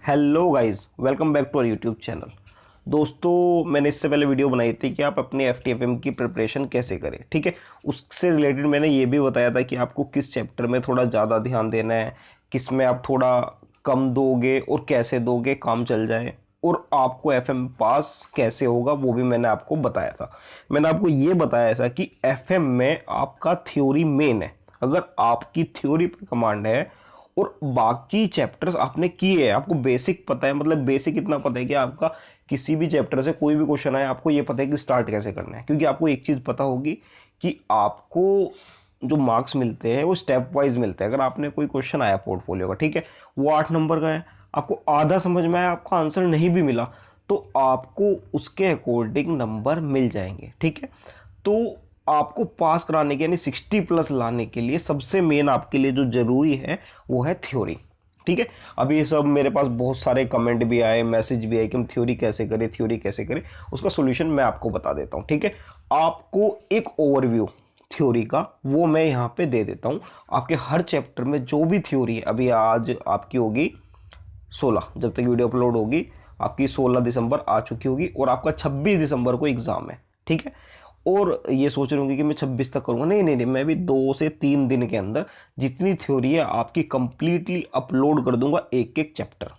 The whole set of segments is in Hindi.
Hello guys, welcome back to our YouTube channel. दोस्तों, मैंने इससे पहले वीडियो बनाई थी कि आप अपने एफटीएफएम की प्रिपरेशन कैसे करें। ठीक है, उससे रिलेटेड मैंने ये भी बताया था कि आपको किस चैप्टर में थोड़ा ज़्यादा ध्यान देना है, किस में आप थोड़ा कम दोगे और कैसे दोगे काम चल जाए, और आपको एफएम पास कैसे होगा वो भी मैंने आपको बताया था। मैंने आपको ये बताया था कि एफएम में आपका थ्योरी मेन है। अगर आपकी थ्योरी पर कमांड है और बाकी चैप्टर्स आपने किए हैं, आपको बेसिक पता है, मतलब बेसिक इतना पता है कि आपका किसी भी चैप्टर से कोई भी क्वेश्चन आए आपको ये पता है कि स्टार्ट कैसे करना है, क्योंकि आपको एक चीज़ पता होगी कि आपको जो मार्क्स मिलते हैं वो स्टेप वाइज मिलते हैं। अगर आपने कोई क्वेश्चन आया पोर्टफोलियो का, ठीक है, वो 8 नंबर का है, आपको आधा समझ में आया, आपका आंसर नहीं भी मिला, तो आपको उसके अकॉर्डिंग नंबर मिल जाएंगे। ठीक है, तो आपको पास कराने के यानी 60+ लाने के लिए सबसे मेन आपके लिए जो जरूरी है वो है थ्योरी। ठीक है, अभी ये सब मेरे पास बहुत सारे कमेंट भी आए, मैसेज भी आए कि हम थ्योरी कैसे करें, थ्योरी कैसे करें। उसका सॉल्यूशन मैं आपको बता देता हूं। ठीक है, आपको एक ओवरव्यू थ्योरी का वो मैं यहाँ पे दे देता हूँ। आपके हर चैप्टर में जो भी थ्योरी है, अभी आज आपकी होगी 16, जब तक वीडियो अपलोड होगी आपकी 16 दिसंबर आ चुकी होगी और आपका 26 दिसंबर को एग्जाम है। ठीक है, और ये सोच रहे होंगे कि मैं 26 तक करूंगा। नहीं नहीं नहीं, मैं भी 2 से 3 दिन के अंदर जितनी थ्योरी है आपकी कंप्लीटली अपलोड कर दूंगा, एक एक चैप्टर।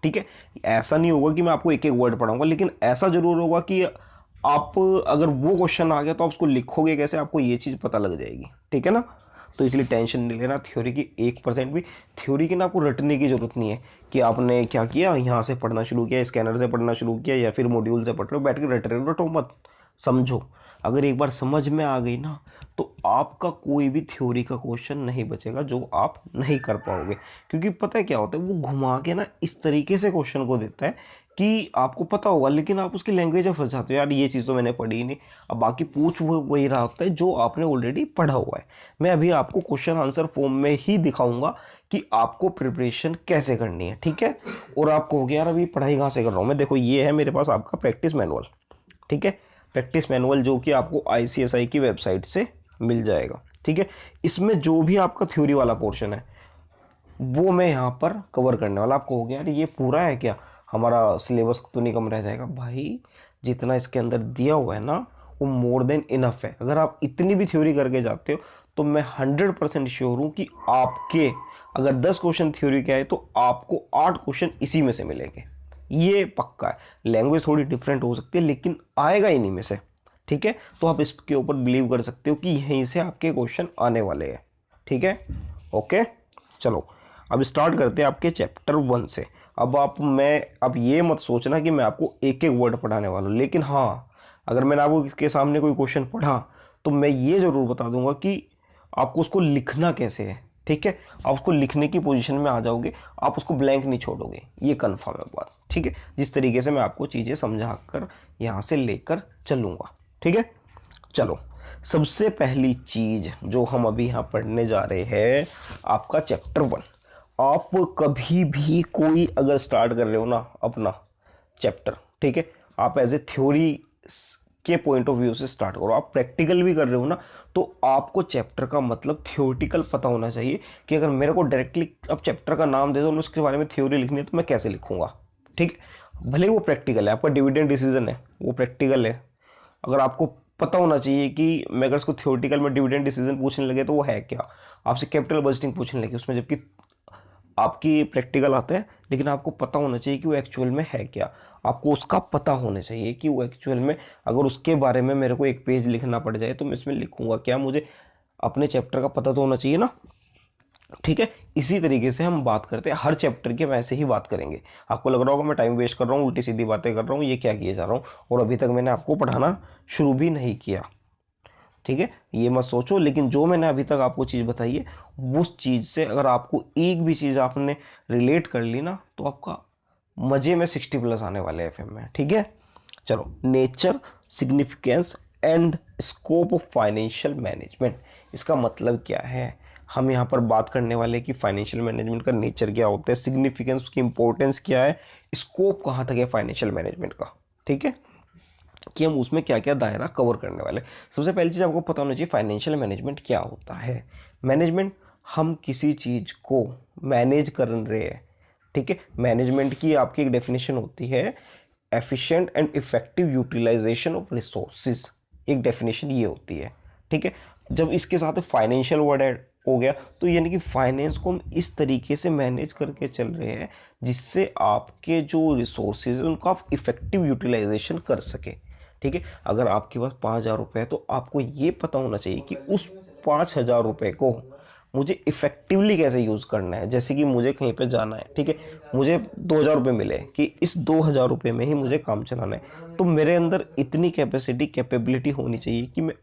ठीक है, ऐसा नहीं होगा कि मैं आपको एक एक वर्ड पढ़ाऊंगा, लेकिन ऐसा जरूर होगा कि आप अगर वो क्वेश्चन आ गया तो आप उसको लिखोगे कैसे, आपको ये चीज़ पता लग जाएगी। ठीक है ना, तो इसलिए टेंशन नहीं लेना थ्योरी की 1% भी। थ्योरी की ना आपको रटने की जरूरत नहीं है कि आपने क्या किया, यहाँ से पढ़ना शुरू किया, स्कैनर से पढ़ना शुरू किया या फिर मॉड्यूल से पढ़ रहे हो, बैठ के रट रहे हो, रटो मत, समझो। अगर एक बार समझ में आ गई ना तो आपका कोई भी थ्योरी का क्वेश्चन नहीं बचेगा जो आप नहीं कर पाओगे। क्योंकि पता है क्या होता है, वो घुमा के ना इस तरीके से क्वेश्चन को देता है कि आपको पता होगा लेकिन आप उसकी लैंग्वेज में फंस जाते हो, यार ये चीज़ तो मैंने पढ़ी ही नहीं। अब बाकी पूछ वो वही रहा होता है जो आपने ऑलरेडी पढ़ा हुआ है। मैं अभी आपको क्वेश्चन आंसर फॉर्म में ही दिखाऊंगा कि आपको प्रिपरेशन कैसे करनी है। ठीक है, और आप कहोगे यार अभी पढ़ाई कहाँ से कर रहा हूँ मैं, देखो ये है मेरे पास आपका प्रैक्टिस मैनुअल। ठीक है, प्रैक्टिस मैनुअल जो कि आपको आईसीएसआई की वेबसाइट से मिल जाएगा। ठीक है, इसमें जो भी आपका थ्योरी वाला पोर्शन है वो मैं यहाँ पर कवर करने वाला। आप कहोगे यार ये पूरा है क्या, हमारा सिलेबस तो नहीं कम रह जाएगा? भाई जितना इसके अंदर दिया हुआ है ना वो मोर देन इनफ है। अगर आप इतनी भी थ्योरी करके जाते हो तो मैं 100% श्योर हूँ कि आपके अगर 10 क्वेश्चन थ्योरी के आए तो आपको 8 क्वेश्चन इसी में से मिलेंगे, ये पक्का है। लैंग्वेज थोड़ी डिफरेंट हो सकती है लेकिन आएगा इन्हीं में से। ठीक है, तो आप इसके ऊपर बिलीव कर सकते हो कि यहीं से आपके क्वेश्चन आने वाले हैं। ठीक है, ओके, चलो अब स्टार्ट करते हैं आपके चैप्टर 1 से। अब ये मत सोचना कि मैं आपको एक एक वर्ड पढ़ाने वाला हूँ, लेकिन हाँ अगर मैंने आपको के सामने कोई क्वेश्चन पढ़ा तो मैं ये ज़रूर बता दूंगा कि आपको उसको लिखना कैसे है। ठीक है, आप उसको लिखने की पोजीशन में आ जाओगे, आप उसको ब्लैंक नहीं छोड़ोगे, ये कन्फर्म है बात। ठीक है, जिस तरीके से मैं आपको चीज़ें समझा कर यहाँ से लेकर चलूँगा। ठीक है, चलो सबसे पहली चीज़ जो हम अभी यहाँ पढ़ने जा रहे हैं, आपका चैप्टर 1। आप कभी भी कोई अगर स्टार्ट कर रहे हो ना अपना चैप्टर, ठीक है, आप एज ए थ्योरी के पॉइंट ऑफ व्यू से स्टार्ट करो। आप प्रैक्टिकल भी कर रहे हो ना तो आपको चैप्टर का मतलब थ्योरेटिकल पता होना चाहिए कि अगर मेरे को डायरेक्टली अब चैप्टर का नाम दे दो और उसके बारे में थ्योरी लिखनी है तो मैं कैसे लिखूंगा। ठीक है, भले वो प्रैक्टिकल है, आपका डिविडेंड डिसीजन है वो प्रैक्टिकल है। अगर आपको पता होना चाहिए कि मैं अगर इसको थ्योरेटिकल में डिविडेंड डिसीजन पूछने लगे तो वो है क्या, आपसे कैपिटल बजटिंग पूछने लगे उसमें, जबकि आपकी प्रैक्टिकल आता है, लेकिन आपको पता होना चाहिए कि वो एक्चुअल में है क्या। आपको उसका पता होना चाहिए कि वो एक्चुअल में, अगर उसके बारे में मेरे को एक पेज लिखना पड़ जाए तो मैं इसमें लिखूंगा क्या, मुझे अपने चैप्टर का पता तो होना चाहिए ना। ठीक है, इसी तरीके से हम बात करते हैं हर चैप्टर की, वैसे ही बात करेंगे। आपको लग रहा होगा मैं टाइम वेस्ट कर रहा हूँ, उल्टी सीधी बातें कर रहा हूँ, ये क्या किए जा रहा हूँ, और अभी तक मैंने आपको पढ़ाना शुरू भी नहीं किया। ठीक है, ये मत सोचो, लेकिन जो मैंने अभी तक आपको चीज़ बताई है उस चीज़ से अगर आपको एक भी चीज़ आपने रिलेट कर ली ना तो आपका मज़े में 60+ आने वाले एफएम में। ठीक है, चलो nature, significance and scope of financial management, इसका मतलब क्या है। हम यहाँ पर बात करने वाले कि फाइनेंशियल मैनेजमेंट का नेचर क्या होता है, सिग्निफिकेंस उसकी इंपॉर्टेंस क्या है, स्कोप कहाँ तक है फाइनेंशियल मैनेजमेंट का। ठीक है, कि हम उसमें क्या क्या दायरा कवर करने वाले। सबसे पहली चीज़ आपको पता होना चाहिए फाइनेंशियल मैनेजमेंट क्या होता है। मैनेजमेंट, हम किसी चीज़ को मैनेज कर रहे हैं। ठीक है। मैनेजमेंट की आपकी एक डेफिनेशन होती है efficient and effective utilization of resources, एक डेफिनेशन ये होती है, ठीक है। जब इसके साथ फाइनेंशियल वर्ड ऐड हो गया तो यानी कि फाइनेंस को हम इस तरीके से मैनेज करके चल रहे हैं जिससे आपके जो रिसोर्सेज हैं उनको आप इफेक्टिव यूटिलाइजेशन कर सके, ठीक है। अगर आपके पास 5,000 रुपये है तो आपको ये पता होना चाहिए कि उस 5,000 रुपये को मुझे इफेक्टिवली कैसे यूज़ करना है। जैसे कि मुझे कहीं पे जाना है, ठीक है, मुझे 2,000 रुपये मिले कि इस 2,000 रुपये में ही मुझे काम चलाना है, तो मेरे अंदर इतनी कैपेबिलिटी होनी चाहिए कि मैं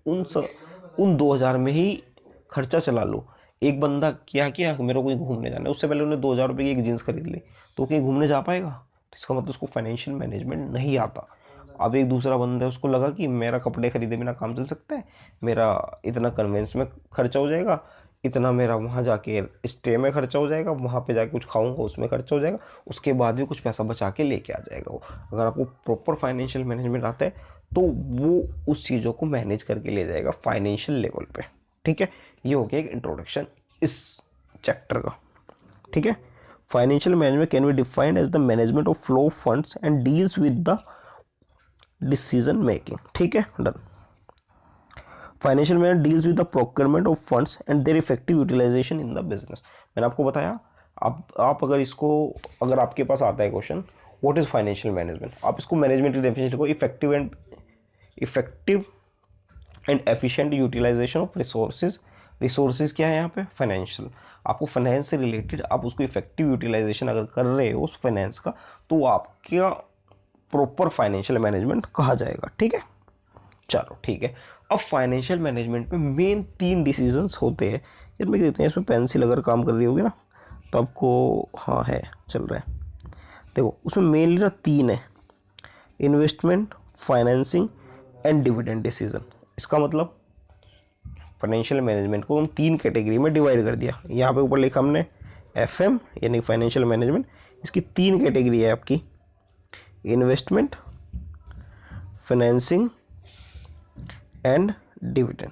उन 2,000 में ही खर्चा चला लूँ। एक बंदा क्या किया, मेरे को कहीं घूमने जाना है, उससे पहले उन्हें 2,000 रुपये की एक जीन्स खरीद ली, तो कहीं घूमने जा पाएगा? तो इसका मतलब उसको फाइनेंशियल मैनेजमेंट नहीं आता। अब एक दूसरा बंदा है, उसको लगा कि मेरा कपड़े खरीदे बिना काम चल सकता है, मेरा इतना कन्वेंस में खर्चा हो जाएगा, इतना मेरा वहाँ जाके स्टे में खर्चा हो जाएगा, वहाँ पे जाके कुछ खाऊंगा उसमें खर्चा हो जाएगा, उसके बाद भी कुछ पैसा बचा के लेके आ जाएगा वो। अगर आपको प्रॉपर फाइनेंशियल मैनेजमेंट आता है तो वो उस चीज़ों को मैनेज करके ले जाएगा फाइनेंशियल लेवल पे, ठीक है। ये हो गया एक इंट्रोडक्शन इस चैप्टर का, ठीक है। Financial management can be defined as the management of flow of funds and deals with the decision making, ठीक है, done. Financial management deals with the procurement of funds and their effective utilization in the business. मैंने आपको बताया, आप अगर इसको, अगर आपके पास आता है question what is financial management, आप इसको मैनेजमेंट की डेफिनेशन लिखो, effective and efficient utilization of resources. Resources क्या है यहाँ पे? फाइनेंशियल। आपको फाइनेंस से रिलेटेड आप उसको इफेक्टिव यूटिलाइजेशन अगर कर रहे हो उस फाइनेंस का, तो आपका प्रॉपर फाइनेंशियल मैनेजमेंट कहा जाएगा, ठीक है। चलो ठीक है। अब फाइनेंशियल मैनेजमेंट में मेन 3 डिसीजंस होते हैं। यार मैं कहते हैं इसमें पेंसिल अगर काम कर रही होगी ना तो आपको, हाँ है, चल रहा है। देखो उसमें मेनली ना 3 है, investment, financing and dividend decision. इसका मतलब फाइनेंशियल मैनेजमेंट को हम 3 कैटेगरी में डिवाइड कर दिया। यहाँ पे ऊपर लिखा हमने FM यानी फाइनेंशियल मैनेजमेंट, इसकी 3 कैटेगरी है आपकी, इन्वेस्टमेंट, फाइनेंसिंग एंड डिविडेंड,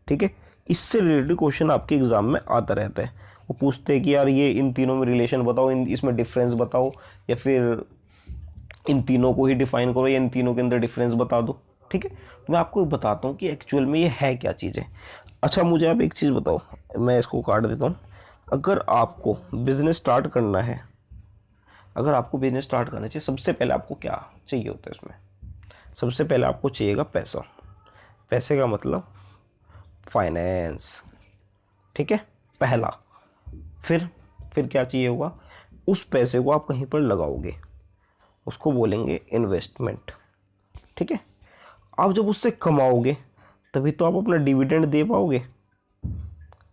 ठीक है। इससे रिलेटेड क्वेश्चन आपके एग्जाम में आता रहता है। वो पूछते हैं कि यार ये इन तीनों में रिलेशन बताओ, इसमें डिफरेंस बताओ, या फिर इन तीनों को ही डिफाइन करो, या इन तीनों के अंदर डिफरेंस बता दो, ठीक है। तो मैं आपको बताता हूँ कि एक्चुअल में ये है क्या चीज़ है। अच्छा मुझे आप एक चीज़ बताओ, मैं इसको काट देता हूँ। अगर आपको बिजनेस स्टार्ट करना है, अगर आपको बिजनेस स्टार्ट करना चाहिए, सबसे पहले आपको क्या चाहिए होता है उसमें? सबसे पहले आपको चाहिएगा पैसा। पैसे का मतलब फाइनेंस, ठीक है, पहला। फिर क्या चाहिए होगा? उस पैसे को आप कहीं पर लगाओगे, उसको बोलेंगे इन्वेस्टमेंट, ठीक है। आप जब उससे कमाओगे तभी तो आप अपना डिविडेंड दे पाओगे,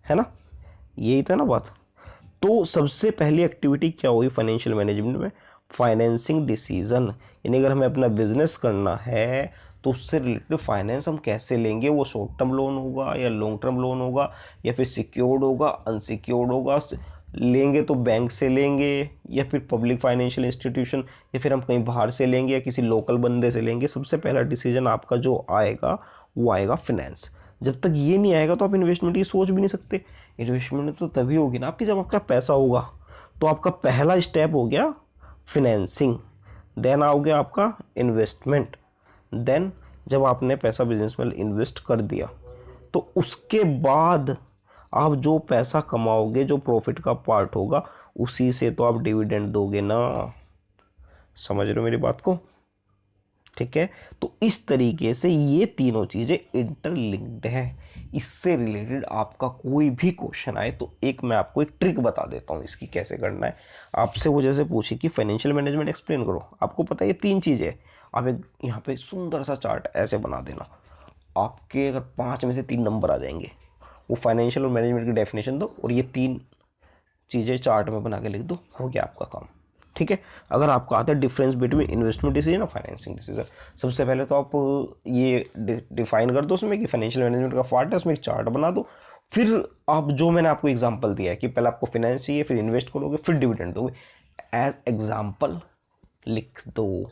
है ना, यही था ना बात। तो सबसे पहली एक्टिविटी क्या हुई फाइनेंशियल मैनेजमेंट में? Financing decision. यानी अगर हमें अपना बिजनेस करना है तो उससे रिलेटेड फाइनेंस हम कैसे लेंगे, वो शॉर्ट टर्म लोन होगा या लॉन्ग टर्म लोन होगा, या फिर सिक्योर्ड होगा, अनसिक्योर्ड होगा, लेंगे तो बैंक से लेंगे या फिर पब्लिक फाइनेंशियल इंस्टीट्यूशन, या फिर हम कहीं बाहर से लेंगे या किसी लोकल बंदे से लेंगे। सबसे पहला डिसीजन आपका जो आएगा वो आएगा फिनेंस। जब तक ये नहीं आएगा तो आप इन्वेस्टमेंट की सोच भी नहीं सकते। इन्वेस्टमेंट तो तभी होगी ना आपकी जब आपका पैसा होगा। तो आपका पहला स्टेप हो गया फिनेंसिंग, देन आओ गया आपका इन्वेस्टमेंट, देन जब आपने पैसा बिजनेस में इन्वेस्ट कर दिया तो उसके बाद आप जो पैसा कमाओगे, जो प्रॉफिट का पार्ट होगा, उसी से तो आप डिविडेंड दोगे ना। समझ रहे हो मेरी बात को? ठीक है। तो इस तरीके से ये तीनों चीज़ें इंटरलिंक्ड है। इससे रिलेटेड आपका कोई भी क्वेश्चन आए तो एक मैं आपको एक ट्रिक बता देता हूँ इसकी कैसे करना है। आपसे वो जैसे पूछे कि फाइनेंशियल मैनेजमेंट एक्सप्लेन करो, आपको पता है ये 3 चीज़ें। आप एक यहाँ पे सुंदर सा चार्ट ऐसे बना देना, आपके अगर 5 में से 3 नंबर आ जाएंगे, वो फाइनेंशियल और मैनेजमेंट की डेफिनेशन दो और ये 3 चीज़ें चार्ट में बना के लिख दो, हो गया आपका काम। ठीक है। अगर आपको आता है डिफरेंस बिटवीन इन्वेस्टमेंट डिसीजन और फाइनेंसिंग डिसीजन, सबसे पहले तो आप ये डिफाइन कर दो उसमें कि फाइनेंशियल मैनेजमेंट का पार्ट है, उसमें एक चार्ट बना दो। फिर आप जो मैंने आपको एग्जांपल दिया है कि पहले आपको फाइनेंस चाहिए, फिर इन्वेस्ट करोगे, फिर डिविडेंड दोगे, एज एग्जांपल लिख दो।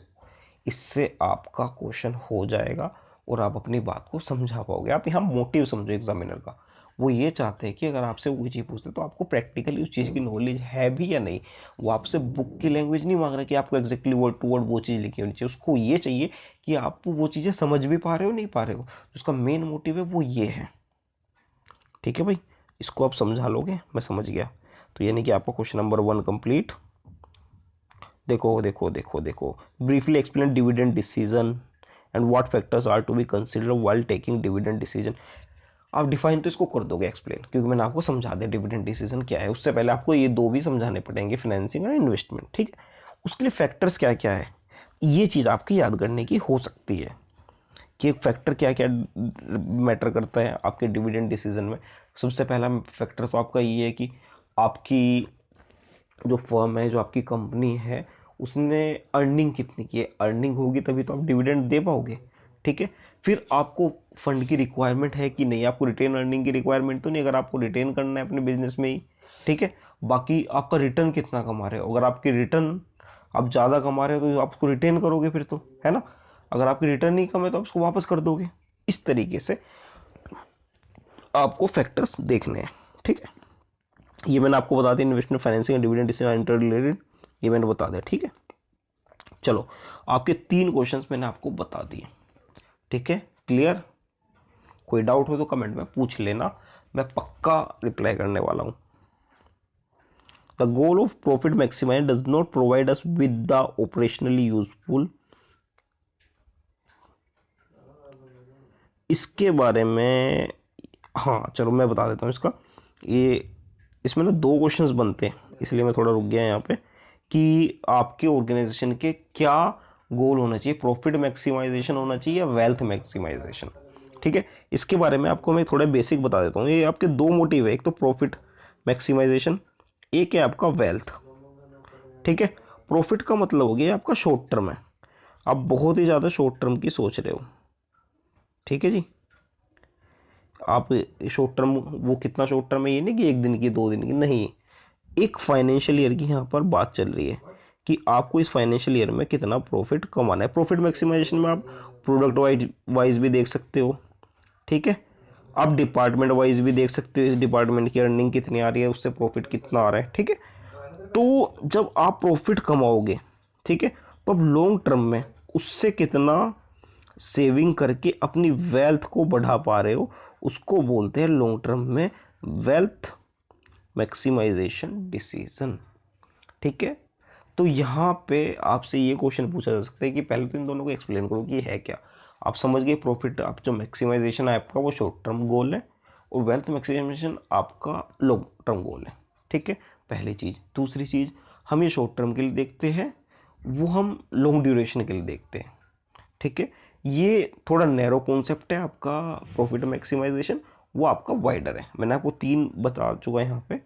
इससे आपका क्वेश्चन हो जाएगा और आप अपनी बात को समझा पाओगे। आप यहाँ मोटिव समझो एग्जामिनर का, वो ये चाहते हैं कि अगर आपसे कोई चीज़ पूछते तो आपको प्रैक्टिकली उस चीज़ की नॉलेज है भी या नहीं। वो आपसे बुक की लैंग्वेज नहीं मांग रहा कि आपको एग्जैक्टली वर्ड टू वर्ड वो चीज़ लिखी होनी चाहिए, उसको ये चाहिए कि आप वो चीज़ें समझ भी पा रहे हो नहीं पा रहे हो, उसका मेन मोटिव है वो ये है। ठीक है भाई, इसको आप समझा लोगे, मैं समझ गया। तो यानी कि आपका क्वेश्चन नंबर 1 कंप्लीट। देखो देखो देखो देखो, briefly explain dividend decision and what factors are to be considered while taking dividend decision. आप डिफाइन तो इसको कर दोगे एक्सप्लेन, क्योंकि मैंने आपको समझा दिया डिविडेंड डिसीजन क्या है। उससे पहले आपको ये दो भी समझाने पड़ेंगे, फाइनेंसिंग और इन्वेस्टमेंट। ठीक है, उसके लिए फैक्टर्स क्या क्या है, ये चीज़ आपकी याद करने की हो सकती है कि एक फैक्टर क्या क्या मैटर करता है आपके डिविडेंड डिसीजन में। सबसे पहला फैक्टर तो आपका ये है कि आपकी जो फर्म है, जो आपकी कंपनी है, उसने अर्निंग कितनी की है। अर्निंग होगी तभी तो आप डिविडेंड दे पाओगे। ठीक है, फिर आपको फंड की रिक्वायरमेंट है कि नहीं, आपको रिटेन अर्निंग की रिक्वायरमेंट तो नहीं, अगर आपको रिटेन करना है अपने बिजनेस में ही। ठीक है, बाकी आपका रिटर्न कितना कमा रहे हो, अगर आपकी रिटर्न आप ज़्यादा कमा रहे हो तो आप उसको रिटेन करोगे फिर तो, है ना। अगर आपकी रिटर्न नहीं कमे तो आप उसको वापस कर दोगे। इस तरीके से आपको फैक्टर्स देखने हैं। ठीक है, ये मैंने आपको बता दिया, investment, financing and dividend decision inter related, ये मैंने बता दिया। ठीक है, चलो आपके 3 क्वेश्चंस मैंने आपको बता दिए। ठीक है, क्लियर। कोई डाउट हो तो कमेंट में पूछ लेना, मैं पक्का रिप्लाई करने वाला हूं। The goal of profit maximize does not provide us with the operationally useful. इसके बारे में हाँ चलो मैं बता देता हूँ इसका। ये इसमें ना 2 क्वेश्चंस बनते हैं, इसलिए मैं थोड़ा रुक गया यहाँ पे, कि आपके ऑर्गेनाइजेशन के क्या गोल होना चाहिए, प्रॉफिट मैक्सिमाइजेशन होना चाहिए या वेल्थ मैक्सिमाइजेशन। ठीक है, इसके बारे में आपको मैं थोड़ा बेसिक बता देता हूँ। ये आपके 2 मोटिव है, एक तो प्रॉफिट मैक्सिमाइजेशन, एक है आपका वेल्थ। ठीक है, प्रॉफिट का मतलब हो गया आपका शॉर्ट टर्म है, आप बहुत ही ज़्यादा शॉर्ट टर्म की सोच रहे हो। ठीक है जी, आप शॉर्ट टर्म, वो कितना शॉर्ट टर्म है, ये नहीं कि 1 दिन की 2 दिन की, नहीं, एक फाइनेंशियल ईयर की यहाँ पर बात चल रही है कि आपको इस फाइनेंशियल ईयर में कितना प्रॉफिट कमाना है। प्रॉफिट मैक्सिमाइजेशन में आप प्रोडक्ट वाइज भी देख सकते हो। ठीक है, आप डिपार्टमेंट वाइज भी देख सकते हो, इस डिपार्टमेंट की अर्निंग कितनी आ रही है, उससे प्रॉफिट कितना आ रहा है। ठीक है, तो जब आप प्रॉफिट कमाओगे, ठीक है, तो अब लॉन्ग टर्म में उससे कितना सेविंग करके अपनी वेल्थ को बढ़ा पा रहे हो, उसको बोलते हैं लॉन्ग टर्म में वेल्थ मैक्सिमाइजेशन डिसीजन। ठीक है, तो यहाँ पे आपसे ये क्वेश्चन पूछा जा सकता है कि पहले तो इन दोनों को एक्सप्लेन करो कि है क्या। आप समझ गए, प्रॉफिट आप जो मैक्सिमाइजेशन है आपका वो शॉर्ट टर्म गोल है, और वेल्थ मैक्सिमाइजेशन आपका लॉन्ग टर्म गोल है। ठीक है, पहली चीज़। दूसरी चीज़, हम ये शॉर्ट टर्म के लिए देखते हैं, वो हम लॉन्ग ड्यूरेशन के लिए देखते हैं। ठीक है, ये थोड़ा नैरो कॉन्सेप्ट है आपका प्रॉफिट मैक्सिमाइजेशन, वो आपका वाइडर है। मैंने आपको 3 बता चुका है यहाँ पे।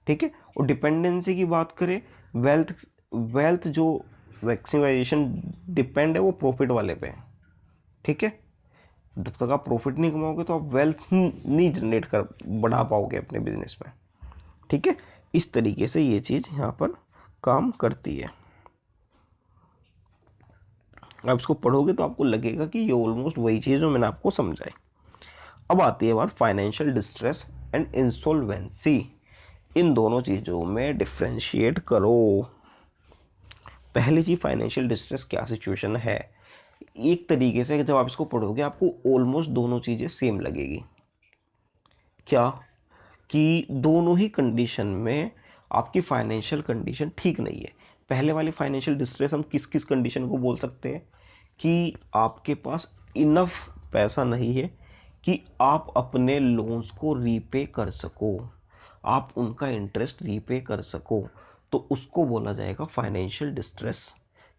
ठीक है, और डिपेंडेंसी की बात करें, वेल्थ वेल्थ जो मैक्सिमाइजेशन डिपेंड है वो प्रॉफिट वाले पे है। ठीक है, जब तक आप प्रॉफिट नहीं कमाओगे तो आप वेल्थ नहीं जनरेट कर बढ़ा पाओगे अपने बिजनेस में। ठीक है, इस तरीके से ये चीज़ यहाँ पर काम करती है। आप इसको पढ़ोगे तो आपको लगेगा कि ये ऑलमोस्ट वही चीज़ जो मैंने आपको समझाई। अब आती है बात फाइनेंशियल डिस्ट्रेस एंड इंसॉल्वेंसी। इन दोनों चीज़ों में डिफ्रेंशिएट करो। पहली चीज़, फाइनेंशियल डिस्ट्रेस क्या सिचुएशन है। एक तरीके से जब आप इसको पढ़ोगे आपको ऑलमोस्ट दोनों चीज़ें सेम लगेगी। क्या कि दोनों ही कंडीशन में आपकी फाइनेंशियल कंडीशन ठीक नहीं है। पहले वाली फाइनेंशियल डिस्ट्रेस हम किस किस कंडीशन को बोल सकते हैं, कि आपके पास इनफ पैसा नहीं है कि आप अपने लोन्स को रीपे कर सको, आप उनका इंटरेस्ट रीपे कर सको, तो उसको बोला जाएगा फाइनेंशियल डिस्ट्रेस।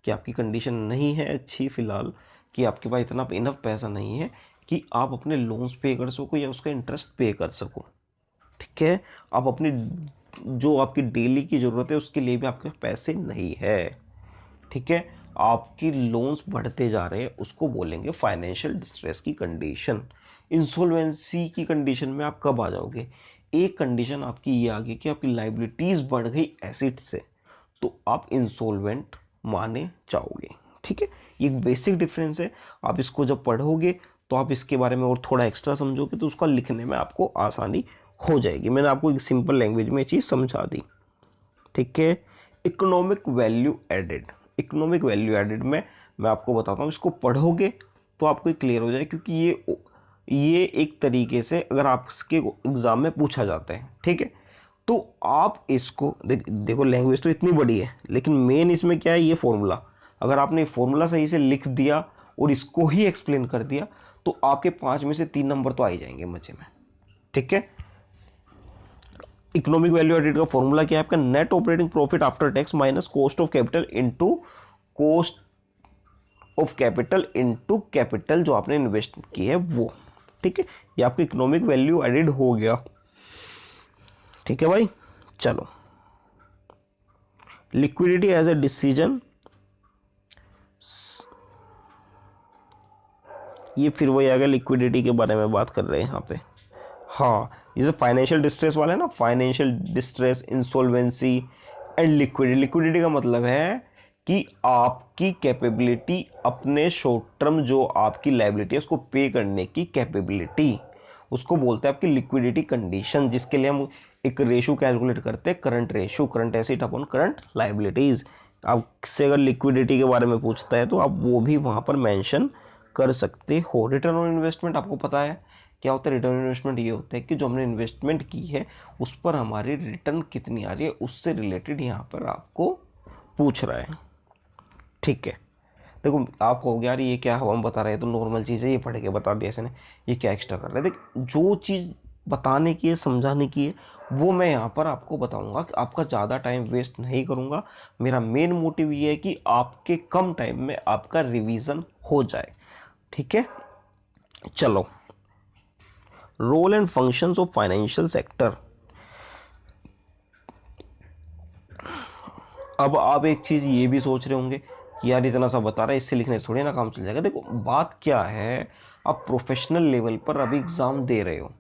कि आपकी कंडीशन नहीं है अच्छी फ़िलहाल, कि आपके पास इतना इनफ पैसा नहीं है कि आप अपने लोन्स पे कर सको या उसका इंटरेस्ट पे कर सको। ठीक है, आप अपनी जो आपकी डेली की ज़रूरत है उसके लिए भी आपके पास पैसे नहीं है। ठीक है, आपकी लोन्स बढ़ते जा रहे हैं, उसको बोलेंगे फाइनेंशियल डिस्ट्रेस की कंडीशन। इंसॉल्वेंसी की कंडीशन में आप कब आ जाओगे, एक कंडीशन आपकी ये आ गई कि आपकी लाइबिलिटीज़ बढ़ गई एसिड से, तो आप इंसॉल्वेंट माने जाओगे। ठीक है, ये एक बेसिक डिफरेंस है। आप इसको जब पढ़ोगे तो आप इसके बारे में और थोड़ा एक्स्ट्रा समझोगे तो उसका लिखने में आपको आसानी हो जाएगी। मैंने आपको एक सिंपल लैंग्वेज में ये चीज़ समझा दी, ठीक है। Economic value added, economic value added में मैं आपको बताता हूँ, इसको पढ़ोगे तो आपको क्लियर हो जाए, क्योंकि ये एक तरीके से अगर आपके एग्ज़ाम में पूछा जाता है, ठीक है। तो आप इसको देखो लैंग्वेज तो इतनी बड़ी है, लेकिन मेन इसमें क्या है, ये फॉर्मूला। अगर आपने फॉर्मूला सही से लिख दिया और इसको ही एक्सप्लेन कर दिया तो आपके 5 में से 3 नंबर तो आ ही जाएंगे मजे में, ठीक है। इकोनॉमिक वैल्यू एडेड का फॉर्मूला क्या है आपका, net operating profit after tax minus cost of capital into cost of capital into capital जो आपने इन्वेस्ट की है वो, ठीक है। ये आपका इकोनॉमिक वैल्यू एडेड हो गया, ठीक है भाई। चलो, लिक्विडिटी एज ए डिसीजन, ये फिर वही आ गया, लिक्विडिटी के बारे में बात कर रहे हैं यहाँ पे। हाँ, ये जो फाइनेंशियल डिस्ट्रेस वाला है ना, financial distress, insolvency and liquidity. Liquidity का मतलब है कि आपकी कैपेबिलिटी, अपने शॉर्ट टर्म जो आपकी लायबिलिटी है उसको पे करने की कैपेबिलिटी, उसको बोलते हैं आपकी लिक्विडिटी कंडीशन, जिसके लिए हम एक रेशो कैलकुलेट करते हैं, current ratio, current asset upon current liabilities. आपसे अगर लिक्विडिटी के बारे में पूछता है तो आप वो भी वहाँ पर मेंशन कर सकते हो। रिटर्न ऑन इन्वेस्टमेंट आपको पता है क्या होता है। रिटर्न ऑन इन्वेस्टमेंट ये होता है कि जो हमने इन्वेस्टमेंट की है उस पर हमारी रिटर्न कितनी आ रही है, उससे रिलेटेड यहाँ पर आपको पूछ रहा है, ठीक है। देखो आप कहोगे यार ये क्या हम बता रहे हैं, तो नॉर्मल चीज़ है, ये पढ़ के बता दिया इसने, ये क्या एक्स्ट्रा कर रहा है। देख, जो चीज़ बताने की है, समझाने की है, वो मैं यहाँ पर आपको बताऊँगा, कि आपका ज़्यादा टाइम वेस्ट नहीं करूँगा। मेरा मेन मोटिव ये है कि आपके कम टाइम में आपका रिवीजन हो जाए, ठीक है। चलो, role and functions of financial sector. अब आप एक चीज़ ये भी सोच रहे होंगे कि यार इतना सा बता रहा है, इससे लिखने से थोड़ी ना काम चल जाएगा। देखो बात क्या है, आप प्रोफेशनल लेवल पर अभी एग्ज़ाम दे रहे हो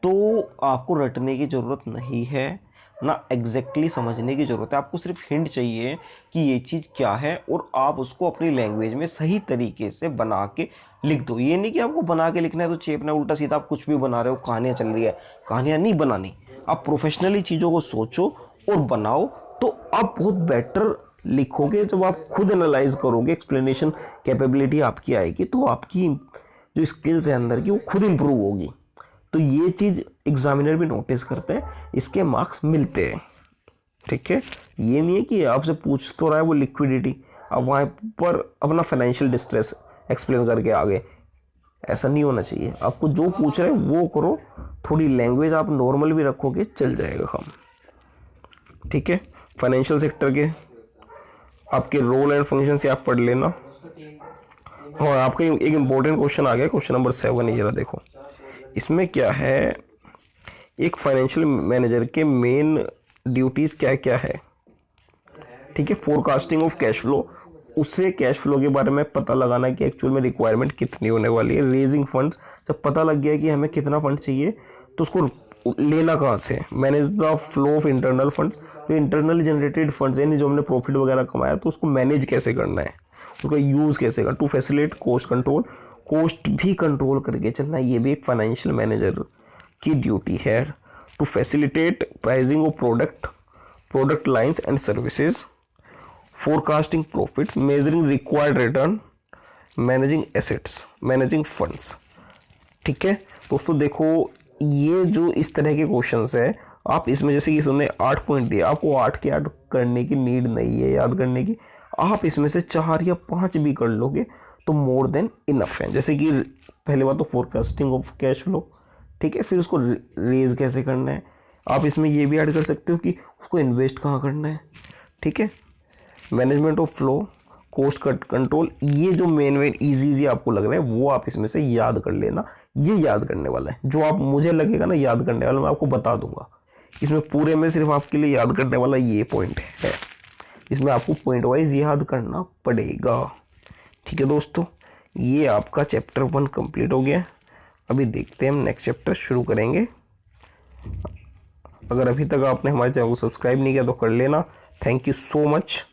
तो आपको रटने की ज़रूरत नहीं है, ना एग्जैक्टली समझने की ज़रूरत है। आपको सिर्फ हिंट चाहिए कि ये चीज़ क्या है और आप उसको अपनी लैंग्वेज में सही तरीके से बना के लिख दो। ये नहीं कि आपको बना के लिखना है तो चेपना उल्टा सीधा आप कुछ भी बना रहे हो, कहानियाँ चल रही है, कहानियाँ नहीं बनानी। आप प्रोफेशनली चीज़ों को सोचो और बनाओ, तो आप बहुत बेटर लिखोगे। जब आप खुद एनालाइज करोगे, एक्सप्लेनेशन कैपेबिलिटी आपकी आएगी, तो आपकी जो स्किल्स है अंदर की वो खुद इंप्रूव होगी। तो ये चीज़ एग्जामिनर भी नोटिस करते हैं, इसके मार्क्स मिलते हैं, ठीक है। ये नहीं है कि आपसे पूछ तो रहा है वो लिक्विडिटी, अब वहाँ पर अपना फाइनेंशियल डिस्ट्रेस एक्सप्लेन करके आगे, ऐसा नहीं होना चाहिए। आपको जो पूछ रहे हैं वो करो, थोड़ी लैंग्वेज आप नॉर्मल भी रखोगे चल जाएगा काम, ठीक है। फाइनेंशियल सेक्टर के आपके रोल एंड फंक्शन से आप पढ़ लेना। और आपका एक इम्पोर्टेंट क्वेश्चन आ गया, क्वेश्चन नंबर 7 है, जरा देखो इसमें क्या है। एक फाइनेंशियल मैनेजर के मेन ड्यूटीज़ क्या क्या है, ठीक है। फोरकास्टिंग ऑफ कैश फ्लो, उससे कैश फ्लो के बारे में पता लगाना कि एक्चुअल में रिक्वायरमेंट कितनी होने वाली है। रेजिंग फंड्स, जब पता लग गया कि हमें कितना फंड चाहिए तो उसको लेना कहाँ से। Manage the flow of internal funds, जो इंटरनली जनरेटेड फंड्स यानी जो हमने प्रॉफिट वगैरह कमाया तो उसको मैनेज कैसे करना है, उसका यूज़ कैसे करना। To facilitate cost control, cost भी कंट्रोल करके चलना, ये भी एक फाइनेंशियल मैनेजर की ड्यूटी है। To facilitate pricing of product lines and services, forecasting profits, measuring required return, managing assets, managing funds, ठीक है। दोस्तों देखो ये जो इस तरह के क्वेश्चंस है, आप इसमें जैसे कि तुमने 8 पॉइंट दिए, आपको 8 के 8 करने की नीड नहीं है याद करने की। आप इसमें से 4 या 5 भी कर लोगे तो मोर देन इनफ है। जैसे कि पहले बात तो फोरकास्टिंग ऑफ कैश फ्लो, ठीक है। फिर उसको रेज कैसे करना है, आप इसमें ये भी ऐड कर सकते हो कि उसको इन्वेस्ट कहाँ करना है, ठीक है। Management of flow, cost cut control, ये जो मेन इजी आपको लग रहा है वो आप इसमें से याद कर लेना। ये याद करने वाला है, जो आप मुझे लगेगा ना याद करने वाला, मैं आपको बता दूंगा। इसमें पूरे में सिर्फ आपके लिए याद करने वाला ये पॉइंट है, इसमें आपको पॉइंट वाइज याद करना पड़ेगा, ठीक है दोस्तों। ये आपका चैप्टर 1 कंप्लीट हो गया। अभी देखते हैं हम नेक्स्ट चैप्टर शुरू करेंगे। अगर अभी तक आपने हमारे चैनल को सब्सक्राइब नहीं किया तो कर लेना। Thank you so much,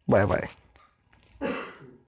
bye bye.